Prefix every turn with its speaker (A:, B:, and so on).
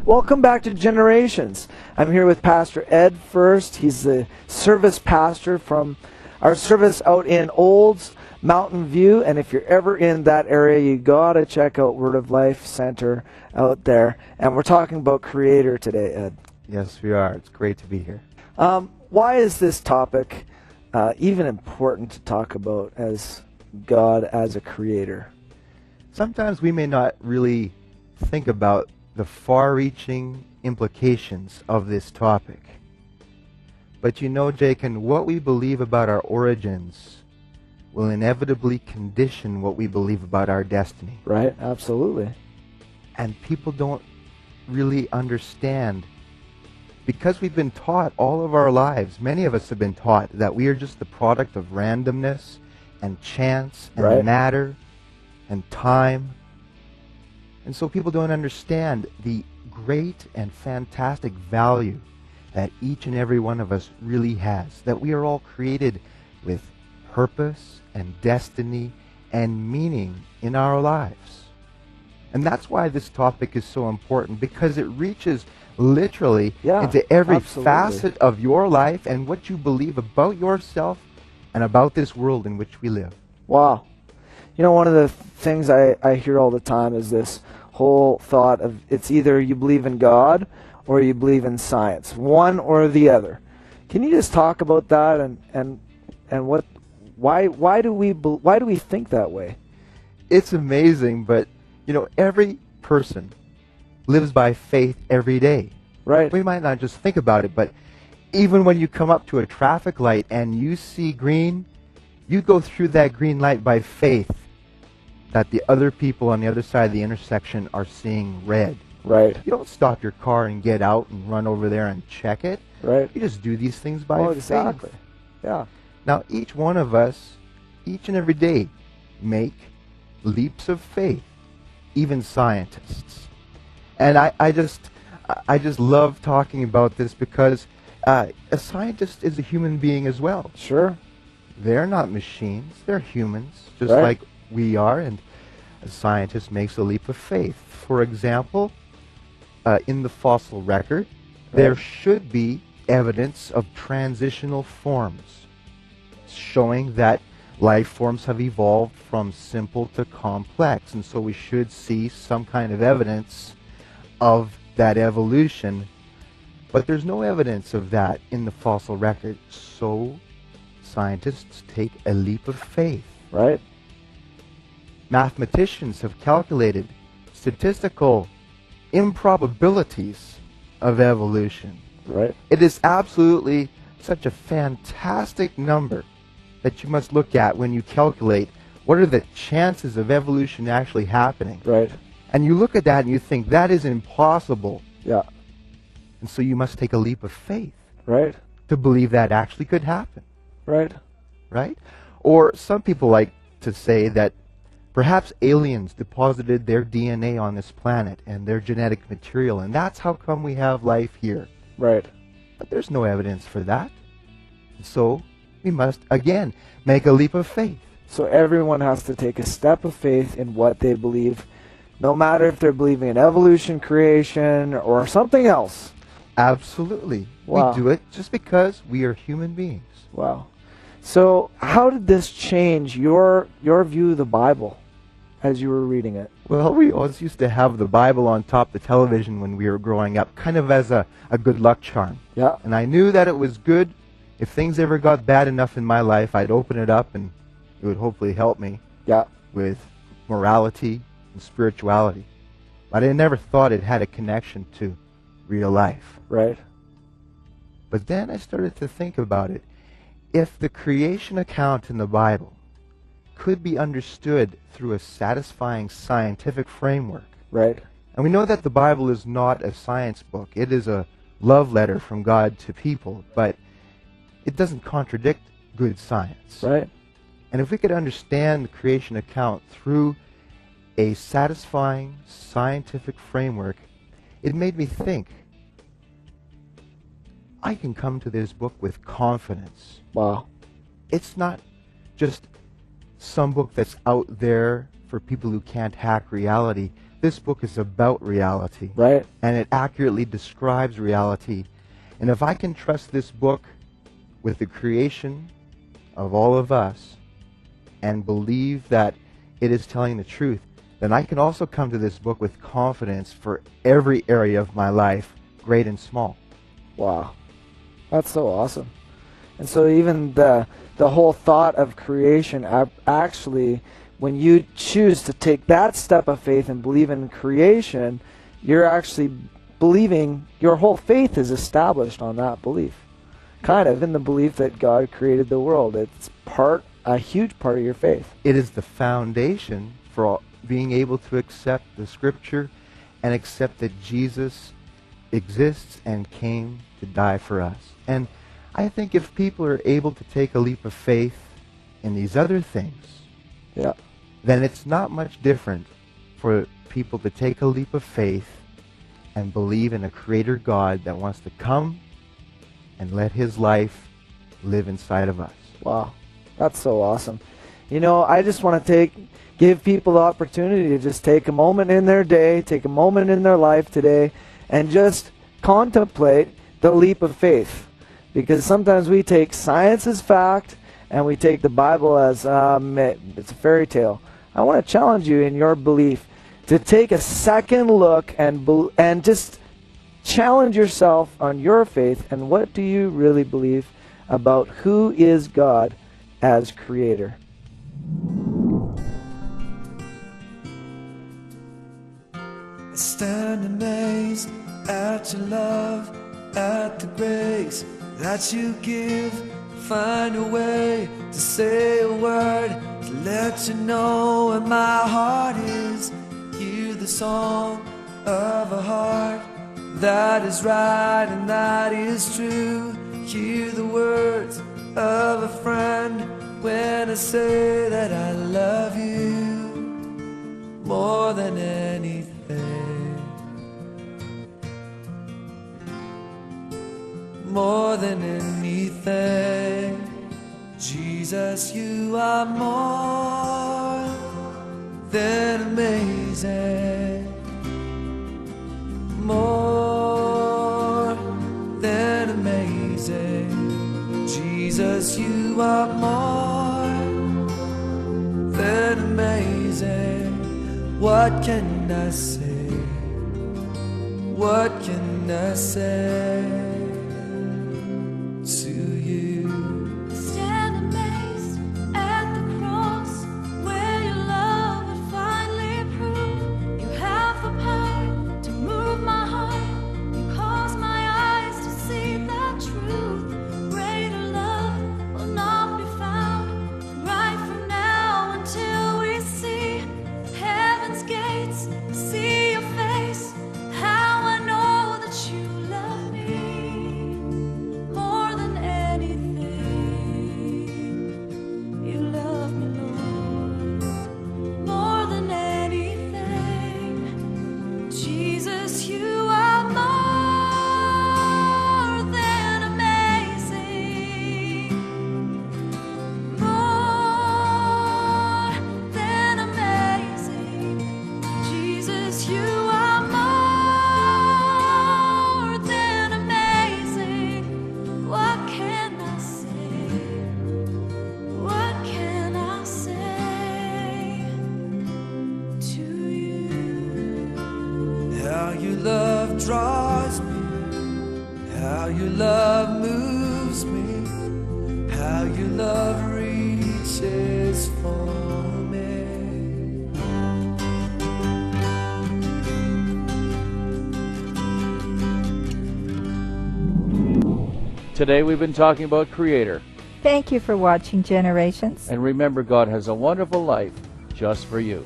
A: Welcome back to Generations. I'm here with Pastor Ed first. He's the service pastor from our service out in Olds, Mountain View. And if you're ever in that area, you got to check out Word of Life Center out there. And we're talking about Creator today, Ed.
B: Yes, we are. It's great to be here.
A: Why is this topic even important to talk about as God as a Creator?
B: Sometimes we may not really think about the far-reaching implications of this topic. But you know, Jake, and what we believe about our origins will inevitably condition what we believe about our destiny.
A: Right, absolutely.
B: And people don't really understand, because we've been taught all of our lives, many of us have been taught that we are just the product of randomness and chance and
A: Right.
B: matter and time. And so people don't understand the great and fantastic value that each and every one of us really has, that we are all created with purpose and destiny and meaning in our lives. And that's why this topic is so important, because it reaches literally into every
A: absolutely.
B: facet of your life and what you believe about yourself and about this world in which we live.
A: Wow. You know, one of the things I hear all the time is this whole thought of it's either you believe in God or you believe in science, one or the other. Can you just talk about that and what why do we think that way?
B: It's amazing, but you know, every person lives by faith every day.
A: Right.
B: We might not just think about it, but even when you come up to a traffic light and you see green, you go through that green light by faith that the other people on the other side of the intersection are seeing red.
A: Right.
B: You don't stop your car and get out and run over there and check it.
A: Right.
B: You just do these things by faith.
A: Exactly. Yeah.
B: Now, each one of us, each and every day, make leaps of faith, even scientists. And I just love talking about this because a scientist is a human being as well.
A: Sure.
B: They're not machines. They're humans, just
A: Right.
B: like we are. And a scientist makes a leap of faith. For example, in the fossil record, there should be evidence of transitional forms, showing that life forms have evolved from simple to complex. And so we should see some kind of evidence of that evolution. But there's no evidence of that in the fossil record. So scientists take a leap of faith.
A: Right.
B: Mathematicians have calculated statistical improbabilities of evolution.
A: Right.
B: It is absolutely such a fantastic number that you must look at when you calculate what are the chances of evolution actually happening.
A: Right.
B: And you look at that and you think that is impossible.
A: Yeah.
B: And so you must take a leap of faith
A: Right.
B: to believe that actually could happen.
A: Right.
B: Right? Or some people like to say that perhaps aliens deposited their DNA on this planet and their genetic material, and that's how come we have life here.
A: Right.
B: But there's no evidence for that. So we must, again, make a leap of faith.
A: So everyone has to take a step of faith in what they believe, no matter if they're believing in evolution, creation, or something else.
B: Absolutely.
A: Wow.
B: We do it just because we are human beings.
A: Wow. So how did this change your view of the Bible as you were reading it?
B: Well, we always used to have the Bible on top of the television when we were growing up, kind of as a good luck charm.
A: Yeah.
B: And I knew that it was good. If things ever got bad enough in my life, I'd open it up and it would hopefully help me
A: Yeah.
B: with morality and spirituality. But I never thought it had a connection to real life.
A: Right.
B: But then I started to think about it. If the creation account in the Bible could be understood through a satisfying scientific framework,
A: Right.
B: and we know that the Bible is not a science book, it is a love letter from God to people, but it doesn't contradict good science.
A: Right.
B: And if we could understand the creation account through a satisfying scientific framework, it made me think, I can come to this book with confidence.
A: Wow.
B: It's not just some book that's out there for people who can't hack reality. this book is about reality.
A: Right?
B: And it accurately describes reality. And if I can trust this book with the creation of all of us and believe that it is telling the truth, then I can also come to this book with confidence for every area of my life, great and small.
A: Wow. That's so awesome. And so even the whole thought of creation, actually, when you choose to take that step of faith and believe in creation, you're actually believing, your whole faith is established on that belief. Kind of in the belief that God created the world. It's a huge part of your faith.
B: It is the foundation for being able to accept the Scripture and accept that Jesus exists and came to die for us. And I think if people are able to take a leap of faith in these other things,
A: yeah,
B: then it's not much different for people to take a leap of faith and believe in a creator God that wants to come and let his life live inside of us.
A: Wow, that's so awesome. You know, I just want to give people the opportunity to just take a moment in their day, take a moment in their life today, and just contemplate the leap of faith. Because sometimes we take science as fact, and we take the Bible as it's a fairy tale. I want to challenge you in your belief to take a second look and just challenge yourself on your faith and what do you really believe about who is God as creator.
C: I stand amazed at your love, at the grace that you give. Find a way to say a word to let you know where my heart is. Hear the song of a heart that is right and that is true. Hear the words of a friend when I say that I love you more than anything. More than anything. Jesus, you are more than amazing. More than amazing. Jesus, you are more than amazing. What can I say? What can I say to you?
D: Stand amazed at the cross where your love would finally prove you have the power to move my heart. You cause my eyes to see the truth. Greater love will not be found right from now until we see heaven's gates, see your face. How I know that you love me more than anything. You love me, Lord, more than anything. Jesus, you are more than amazing. More than amazing. Jesus, you are more than amazing. What can I say? What can I say to you?
C: How your love draws me, how your love moves me, how your love reaches for me.
E: Today we've been talking about Creator.
F: Thank you for watching Generations.
E: And remember, God has a wonderful life just for you.